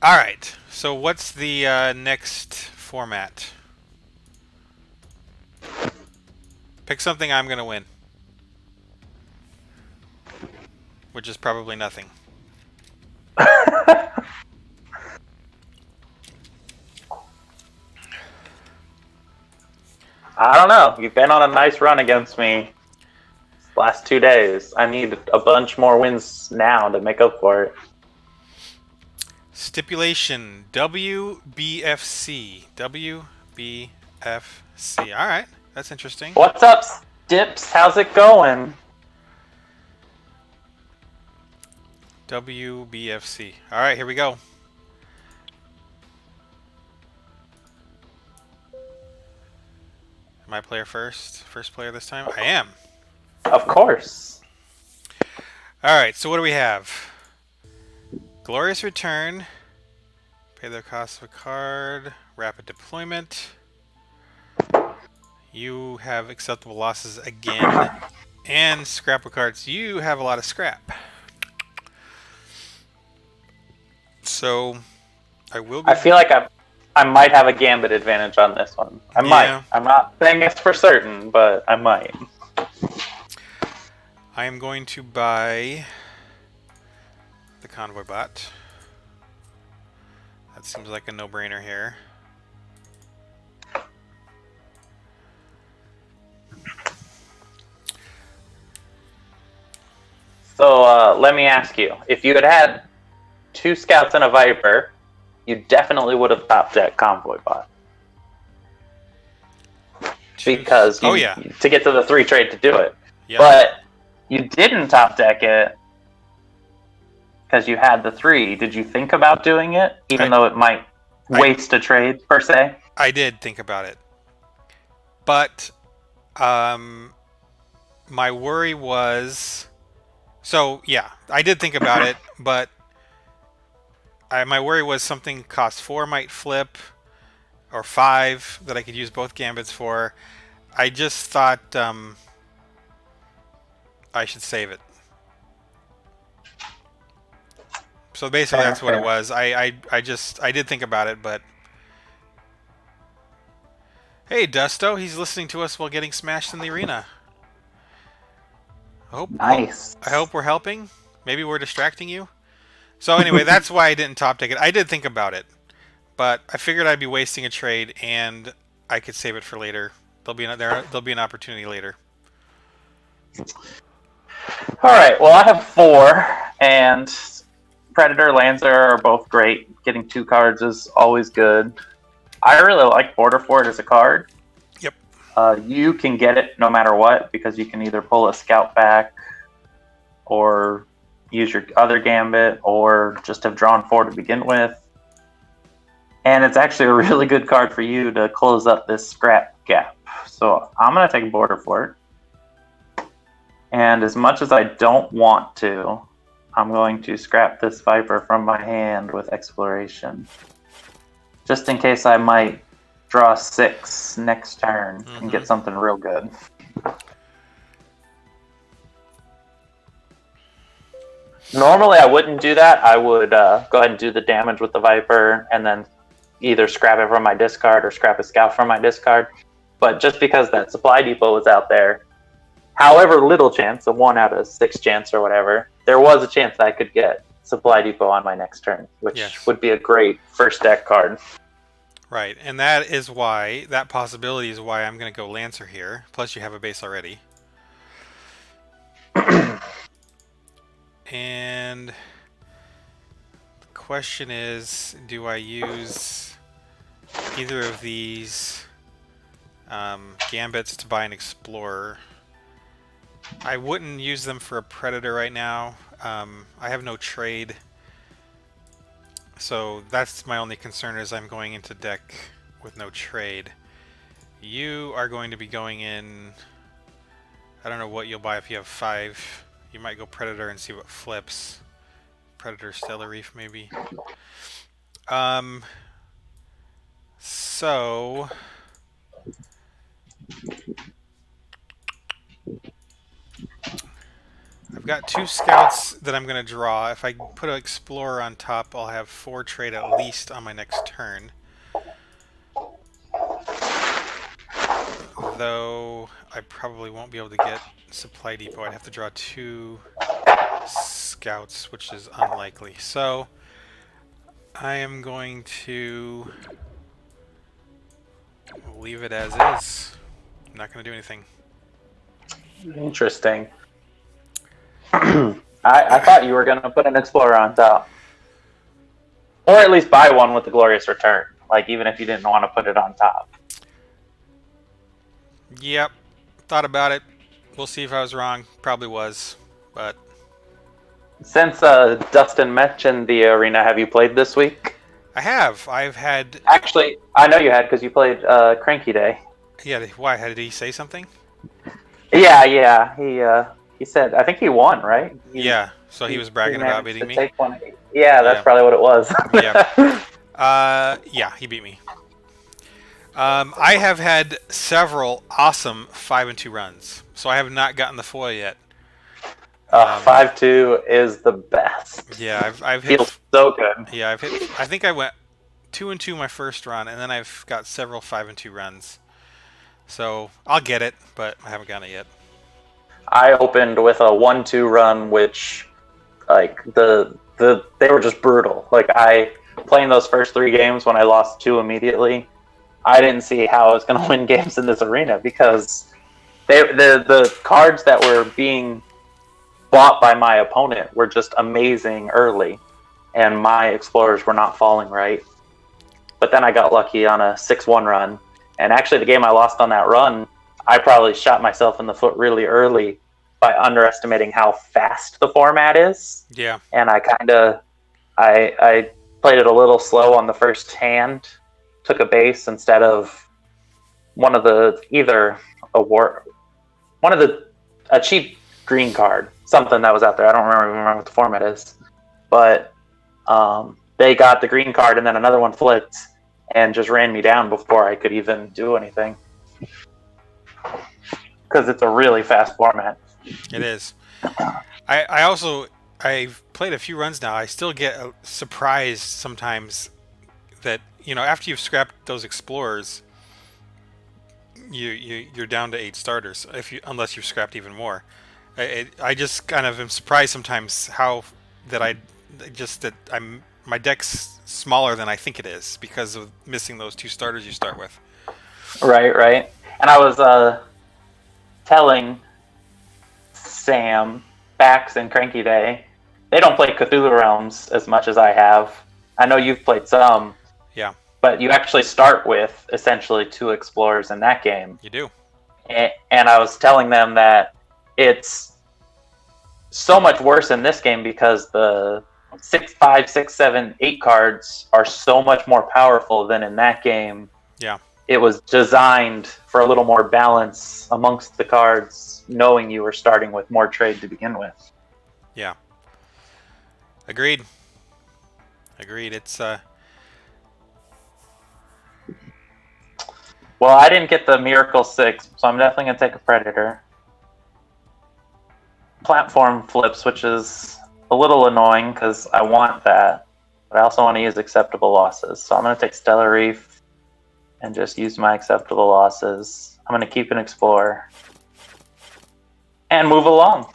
All right. So what's the next format? Pick something I'm gonna win, which is probably nothing. I don't know. You've been on a nice run against me last 2 days. I need a bunch more wins now to make up for it. Stipulation WBFC. WBFC. All right. That's interesting. What's up, Dips? How's it going? WBFC. All right, here we go. Am I player first? First player this time? I am. Of course. All right, so what do we have? Glorious Return. Pay the cost of a card. Rapid Deployment. You have acceptable losses again. And scrap of cards. You have a lot of scrap. So, I will be... I feel like I might have a gambit advantage on this one. I might. Yeah. I'm not saying it's for certain, but I might. I am going to buy the Convoy Bot. That seems like a no-brainer here. So let me ask you: if you had had 2 scouts and a Viper, you definitely would have top deck Convoy Bot because Oh yeah. to get to the 3 trade to do it. Yep. But you didn't top deck it because you had the 3. Did you think about doing it, even though it might waste a trade per se? I did think about it, but my worry was... So yeah, I did think about it, but my worry was something cost 4 might flip, or 5 that I could use both gambits for. I just thought I should save it. So basically, that's what it was. I did think about it, but hey, Dusto, he's listening to us while getting smashed in the arena. Nice. I hope we're helping. Maybe we're distracting you. So anyway, that's why I didn't top deck it. I did think about it, but I figured I'd be wasting a trade, and I could save it for later. There'll be an opportunity later. All right. Well, I have 4, and Predator, Lancer are both great. Getting 2 cards is always good. I really like Border Fort as a card. Yep. You can get it no matter what because you can either pull a scout back or use your other gambit or just have drawn 4 to begin with. And it's actually a really good card for you to close up this scrap gap. So I'm going to take Border Fort. And as much as I don't want to, I'm going to scrap this Viper from my hand with Exploration. Just in case I might draw 6 next turn and get something real good. Normally I wouldn't do that. I would go ahead and do the damage with the Viper and then either scrap it from my discard or scrap a scout from my discard. But just because that supply depot was out there, however little chance, a 1 out of 6 chance or whatever, there was a chance I could get supply depot on my next turn, which would be a great first deck card. Right, and that possibility is why I'm going to go Lancer here. Plus you have a base already. And the question is, do I use either of these gambits to buy an Explorer? I wouldn't use them for a Predator right now. I have no trade. So that's my only concern, is I'm going into deck with no trade. You are going to be going in... I don't know what you'll buy if you have 5. You might go Predator and see what flips. Predator Stellar Reef, maybe. So... I've got 2 scouts that I'm going to draw. If I put an explorer on top, I'll have 4 trade at least on my next turn. Though I probably won't be able to get supply depot. I'd have to draw 2 scouts, which is unlikely. So I am going to leave it as is. I'm not going to do anything. Interesting. I thought you were going to put an Explorer on top. Or at least buy one with the Glorious Return. Like, even if you didn't want to put it on top. Yep. Thought about it. We'll see if I was wrong. Probably was. But Since Dustin mentioned the arena, have you played this week? I have. I've had... Actually, I know you had because you played Cranky Day. Yeah, why? Did he say something? Yeah. He said, I think he won, right? Yeah, so he was bragging about beating me? Take one. Yeah, that's probably what it was. Yeah, he beat me. I have had several awesome 5-2 runs, so I have not gotten the foil yet. 5-2 is the best. Yeah, I've hit... Feels so good. Yeah, I've hit... I think I went 2-2 my first run, and then I've got several 5-2 runs. So, I'll get it, but I haven't gotten it yet. I opened with a 1-2 run, which, like, they were just brutal. Like, playing those first 3 games when I lost 2 immediately, I didn't see how I was going to win games in this arena because the cards that were being bought by my opponent were just amazing early, and my Explorers were not falling right. But then I got lucky on a 6-1 run, and actually the game I lost on that run, I probably shot myself in the foot really early by underestimating how fast the format is. Yeah. And I I played it a little slow on the first hand, took a base instead of a cheap green card, something that was out there. I don't remember what the format is. But they got the green card and then another one flipped and just ran me down before I could even do anything. Because it's a really fast format. It is. I've played a few runs now. I still get surprised sometimes that, after you've scrapped those Explorers, you're down to 8 starters, unless you've scrapped even more. I just kind of am surprised sometimes my deck's smaller than I think it is because of missing those 2 starters you start with. Right. And I was telling Sam, Bax, and Cranky Day, they don't play Cthulhu Realms as much as I have. I know you've played some. Yeah. But you actually start with essentially 2 Explorers in that game. You do. And I was telling them that it's so much worse in this game because the 6, 5, 6, 7, 8 cards are so much more powerful than in that game. Yeah. It was designed for a little more balance amongst the cards, knowing you were starting with more trade to begin with. Yeah. Agreed. It's Well, I didn't get the Miracle 6, so I'm definitely going to take a Predator. Platform flips, which is a little annoying because I want that, but I also want to use acceptable losses. So I'm going to take Stellar Reef and just use my acceptable losses. I'm going to keep an Explorer and move along.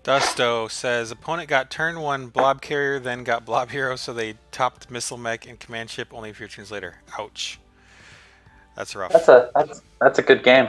Dusto says opponent got turn 1 Blob Carrier, then got Blob Hero, so they topped Missile Mech and Command Ship only a few turns later. Ouch. That's rough. That's a good game.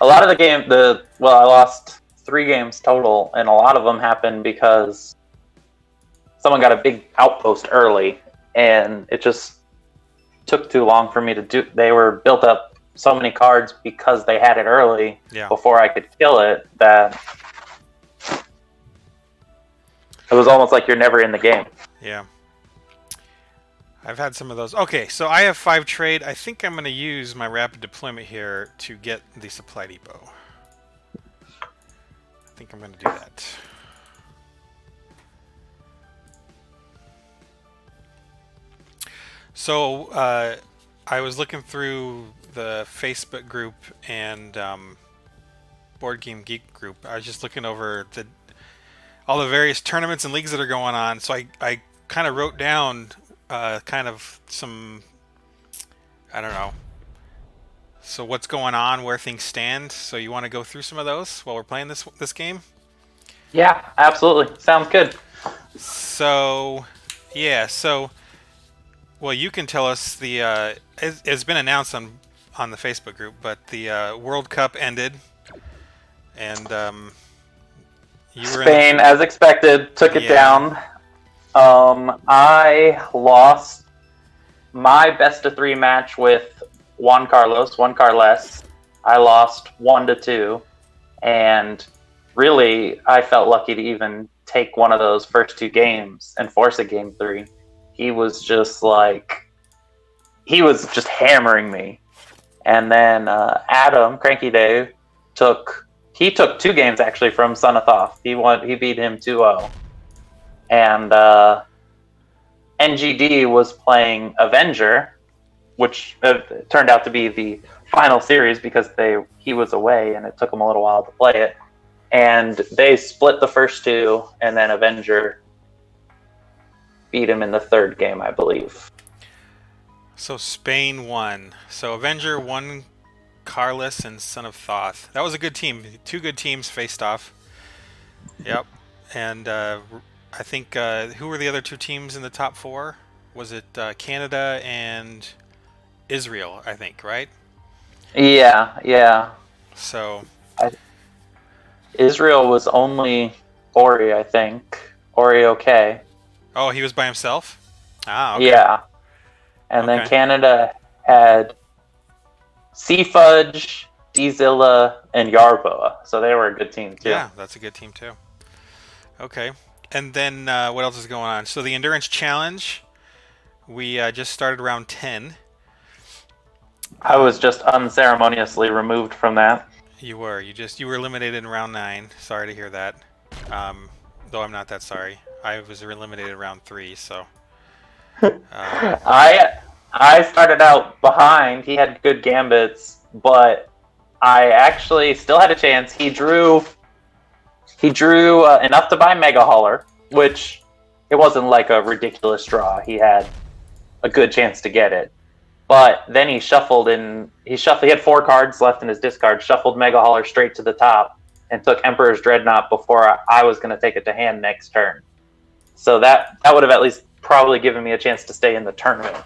A lot of the game, I lost 3 games total, and a lot of them happened because someone got a big outpost early, and it just took too long for me to do. They were built up so many cards because they had it early before I could kill it that it was almost like you're never in the game. Yeah. I've had some of those. Okay, so I have 5 trade. I think I'm going to use my rapid deployment here to get the supply depot. I think I'm going to do that. So I was looking through the Facebook group and Board Game Geek group. I was just looking over all the various tournaments and leagues that are going on. So I kind of wrote down kind of some, I don't know. So what's going on, where things stand. So you want to go through some of those while we're playing this game? Yeah, absolutely. Sounds good. So, yeah. So, well, you can tell us it's been announced on the Facebook group, but the World Cup ended, and you were Spain, as expected, took it down. I lost my best of 3 match with Juan Carlos. I lost 1-2, and really, I felt lucky to even take one of those first 2 games and force a game 3. He was just hammering me. And then Adam, Cranky Dave, took 2 games actually from Son of Thoth. He beat him 2-0. And NGD was playing Avenger, which turned out to be the final series because he was away and it took him a little while to play it. And they split the first 2, and then Avenger beat him in the 3rd game, I believe. So Spain won. So Avenger won Carlos and Son of Thoth. That was a good team. 2 good teams faced off. Yep. And I think who were the other 2 teams in the top 4? Was it Canada and Israel, I think, right? Yeah. So Israel was only Ori, I think. Ori OK. Oh, he was by himself? Ah, okay. Yeah. And then Canada had Seafudge, Dzilla, and Yarboa. So they were a good team, too. Yeah, that's a good team, too. Okay. And then what else is going on? So the Endurance Challenge, we just started round 10. I was just unceremoniously removed from that. You were. You were eliminated in round 9. Sorry to hear that. Though I'm not that sorry. I was eliminated in round 3, so... I started out behind. He had good gambits, but I actually still had a chance. He drew enough to buy Mega Hauler, which it wasn't like a ridiculous draw. He had a good chance to get it. But then he had 4 cards left in his discard, shuffled Mega Hauler straight to the top, and took Emperor's Dreadnought before I was going to take it to hand next turn. So that would have at least probably given me a chance to stay in the tournament.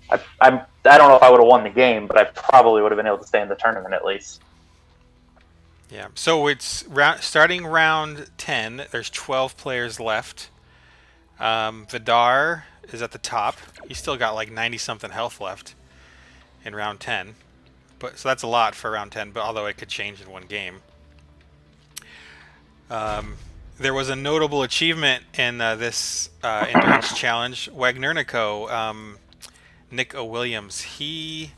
I don't know if I would have won the game, but I probably would have been able to stay in the tournament at least. Yeah. So it's starting round 10. There's 12 players left. Vidar is at the top. He's still got like 90-something health left in round 10. So that's a lot for round 10, but although it could change in one game. There was a notable achievement in this endurance challenge. Wagnernico, Nick O'Williams, he's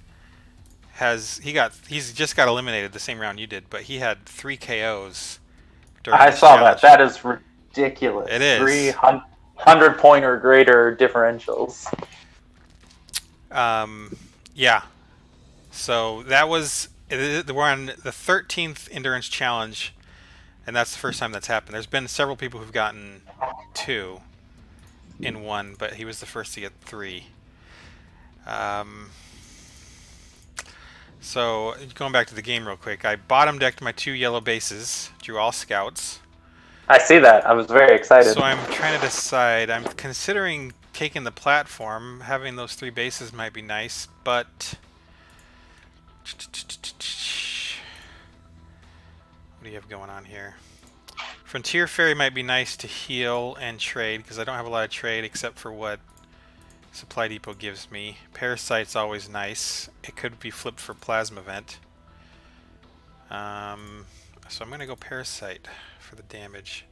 just got eliminated the same round you did, but he had 3 KOs. I saw that. That is ridiculous. It is 300 point or greater differentials. Yeah. So that was we're on the 13th endurance challenge. And that's the first time that's happened. There's been several people who've gotten 2 in one, but he was the first to get 3. So going back to the game real quick, I bottom decked my 2 yellow bases, drew all scouts. I see that. I was very excited. So I'm trying to decide. I'm considering taking the platform. Having those 3 bases might be nice, but... What do you have going on here? Frontier Ferry might be nice to heal and trade because I don't have a lot of trade except for what Supply Depot gives me. Parasite's always nice. It could be flipped for Plasma Vent. So I'm going to go Parasite for the damage.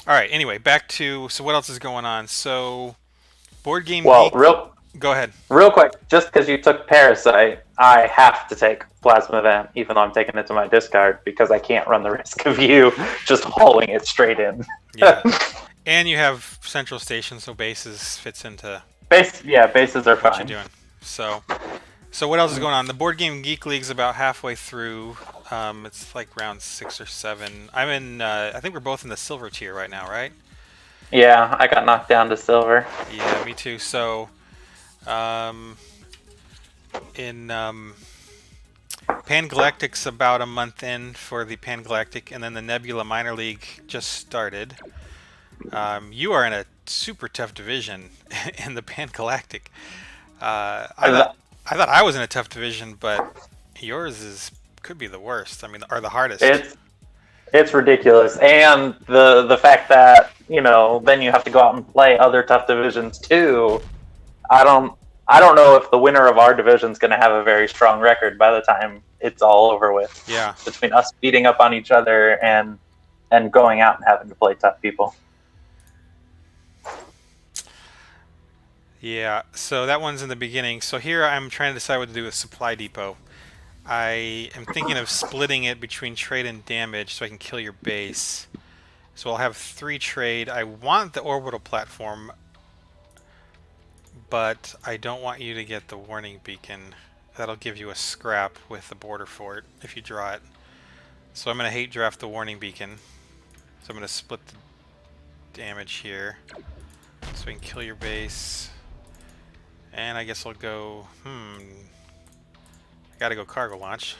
Alright, anyway, back to... So what else is going on? So, Board Game Geek... Go ahead. Real quick, just because you took Parasite, I have to take Plasma Vent, even though I'm taking it to my discard, because I can't run the risk of you just hauling it straight in. Yeah. And you have Central Station, so bases fits into... Bases are what fine. you're doing. So So what else is going on? The Board Game Geek League's about halfway through. It's like round 6 or 7. I'm in. I think we're both in the silver tier right now, right? Yeah, I got knocked down to silver. Yeah, me too. So, in Pangalactic's about a month in for the Pangalactic, and then the Nebula Minor League just started. You are in a super tough division in the Pangalactic. I thought I was in a tough division, but yours could be the worst. I mean, or the hardest. It's ridiculous, and the fact that then you have to go out and play other tough divisions too. I don't know if the winner of our division is going to have a very strong record by the time it's all over with. Yeah. Between us beating up on each other and going out and having to play tough people. Yeah, so that one's in the beginning. So here I'm trying to decide what to do with Supply Depot. I am thinking of splitting it between trade and damage so I can kill your base. So I'll have 3 trade. I want the orbital platform, but I don't want you to get the warning beacon. That'll give you a scrap with the border fort if you draw it. So I'm going to hate draft the warning beacon. So I'm going to split the damage here so we can kill your base. And I guess I'll go, I gotta go cargo launch.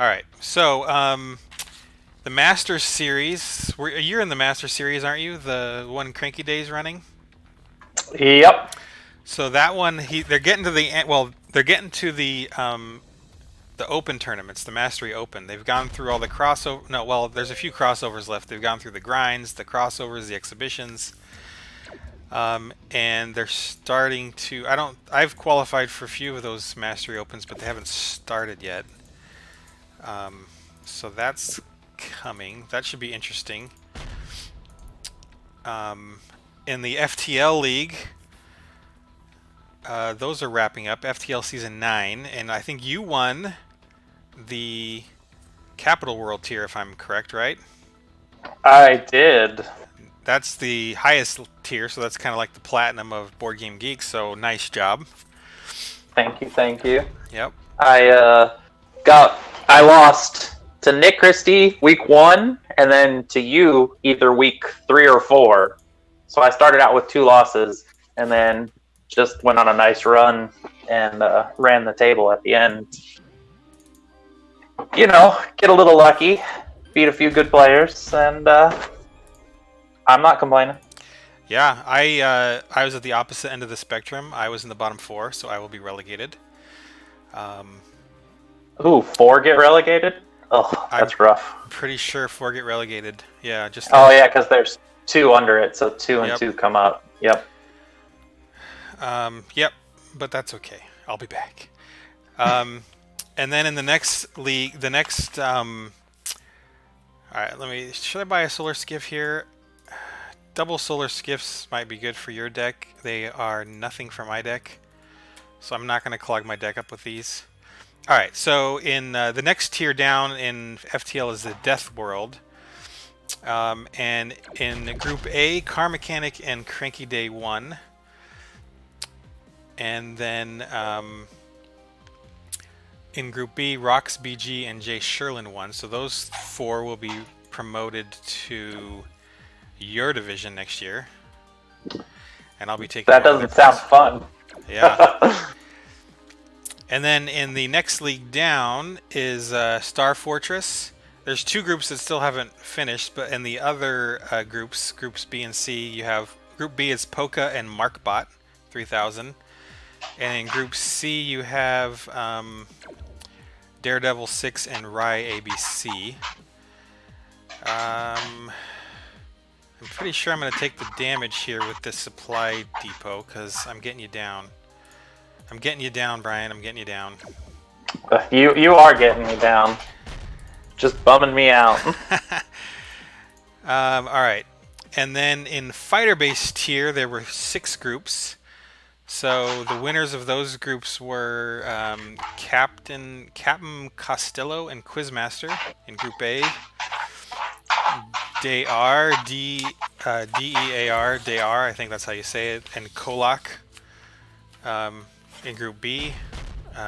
Alright, so, the Masters Series, you're in the Masters Series, aren't you? The one Cranky Day's running? Yep. So that one, they're getting to the Open tournaments, the Mastery Open. They've gone through all the crossover, there's a few crossovers left. They've gone through the grinds, the crossovers, the exhibitions. And they're starting to. I've qualified for a few of those Mastery Opens, but they haven't started yet. So that's coming. That should be interesting. In the FTL League, those are wrapping up. FTL Season 9, and I think you won the Capital World tier, if I'm correct, right? I did. That's the highest tier, so that's kind of like the platinum of Board Game Geek, so nice job. Thank you. Yep. I lost to Nick Christie week 1, and then to you either week 3 or 4. So I started out with 2 losses, and then just went on a nice run and ran the table at the end. Get a little lucky, beat a few good players, and I'm not complaining. Yeah, I was at the opposite end of the spectrum. I was in the bottom 4, so I will be relegated. 4 get relegated? Oh, that's rough. Pretty sure 4 get relegated. Yeah, just. Oh yeah, because there's 2 under it, so 2 and 2 come up. Yep. Yep, but that's okay. I'll be back. And then in the next league, all right, should I buy a solar skiff here? Double solar skiffs might be good for your deck. They are nothing for my deck, so I'm not going to clog my deck up with these. All right, so in the next tier down in FTL is the Death World. And in Group A, Car Mechanic and Cranky Day won. And then in Group B, Rox, BG, and Jay Sherlin won. So those 4 will be promoted to your division next year. And I'll be taking that doesn't sound fun. Yeah. And then in the next league down is Star Fortress. There's 2 groups that still haven't finished, but in the other groups B and C, you have Group B is Polka and Markbot, 3000. And in Group C, you have Daredevil 6 and Rye ABC. I'm pretty sure I'm going to take the damage here with this Supply Depot, because I'm getting you down. I'm getting you down, Brian. I'm getting you down. You are getting me down. Just bumming me out. All right. And then in fighter-based tier, there were 6 groups. So the winners of those groups were Captain Costello and Quizmaster in Group A. Dear, D-E-A-R, Dear, I think that's how you say it, and Kolak In Group B.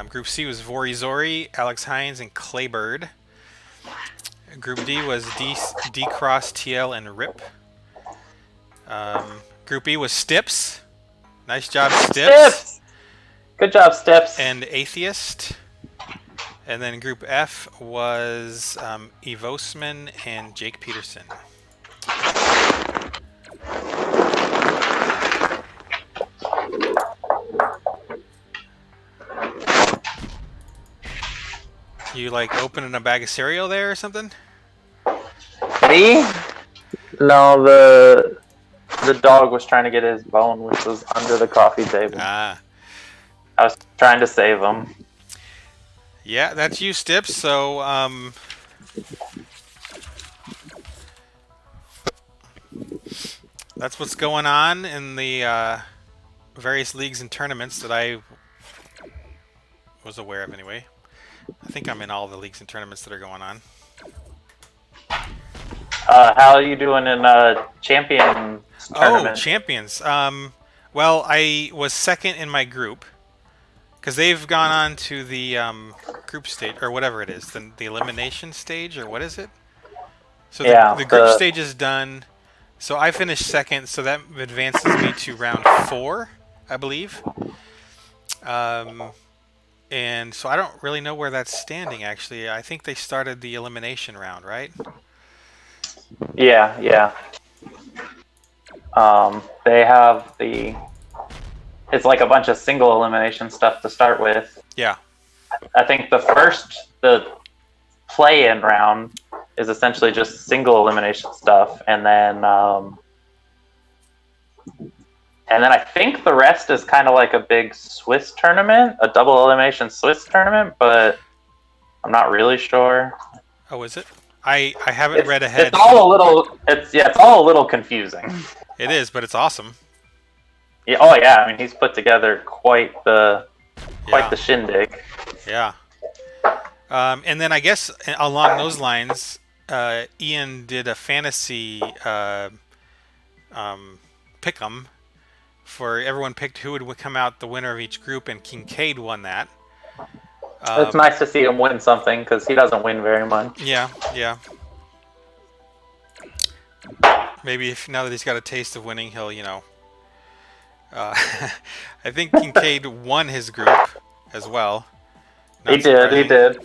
Group C was Vorizori, Alex Hines, and Claybird. Group D was D-Cross, TL, and Rip. Group E was Stips. Nice job, Stips. Good job, Stips. And Atheist. And then Group F was Evosman and Jake Peterson. You like opening a bag of cereal there or something? Me? No, the dog was trying to get his bone, which was under the coffee table. Ah. I was trying to save him. Yeah, that's you, Stips. So, that's what's going on in the various leagues and tournaments that I was aware of anyway. I think I'm in all the leagues and tournaments that are going on. How are you doing in Champions tournament? Oh, Champions. Well, I was second in my group because they've gone on to the group stage or whatever it is, the elimination stage or what is it? So the group stage is done. So I finished second, so that advances me to round 4, I believe. And so I don't really know where that's standing, actually. I think they started the elimination round, right? Yeah. They have it's like a bunch of single elimination stuff to start with. Yeah. I think the play-in round is essentially just single elimination stuff, and then I think the rest is kind of like a big Swiss tournament, a double elimination Swiss tournament, but I'm not really sure. Oh, is it? I haven't read ahead. It's all a little confusing. It is, but it's awesome. Yeah. Oh yeah. I mean, he's put together quite the shindig. Yeah. And then I guess along those lines, Ian did a fantasy pick'em for everyone picked who would come out the winner of each group, and Kincaid won that. It's nice to see him win something because he doesn't win very much. Yeah. Maybe now that he's got a taste of winning, he'll, I think Kincaid won his group as well. He did.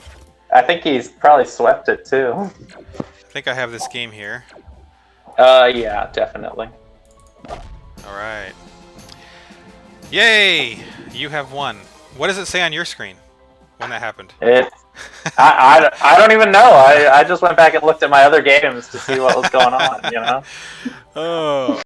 I think he's probably swept it too. I think I have this game here. Yeah, definitely. All right. Yay! You have won. What does it say on your screen when that happened? I don't even know. I just went back and looked at my other games to see what was going on, Oh.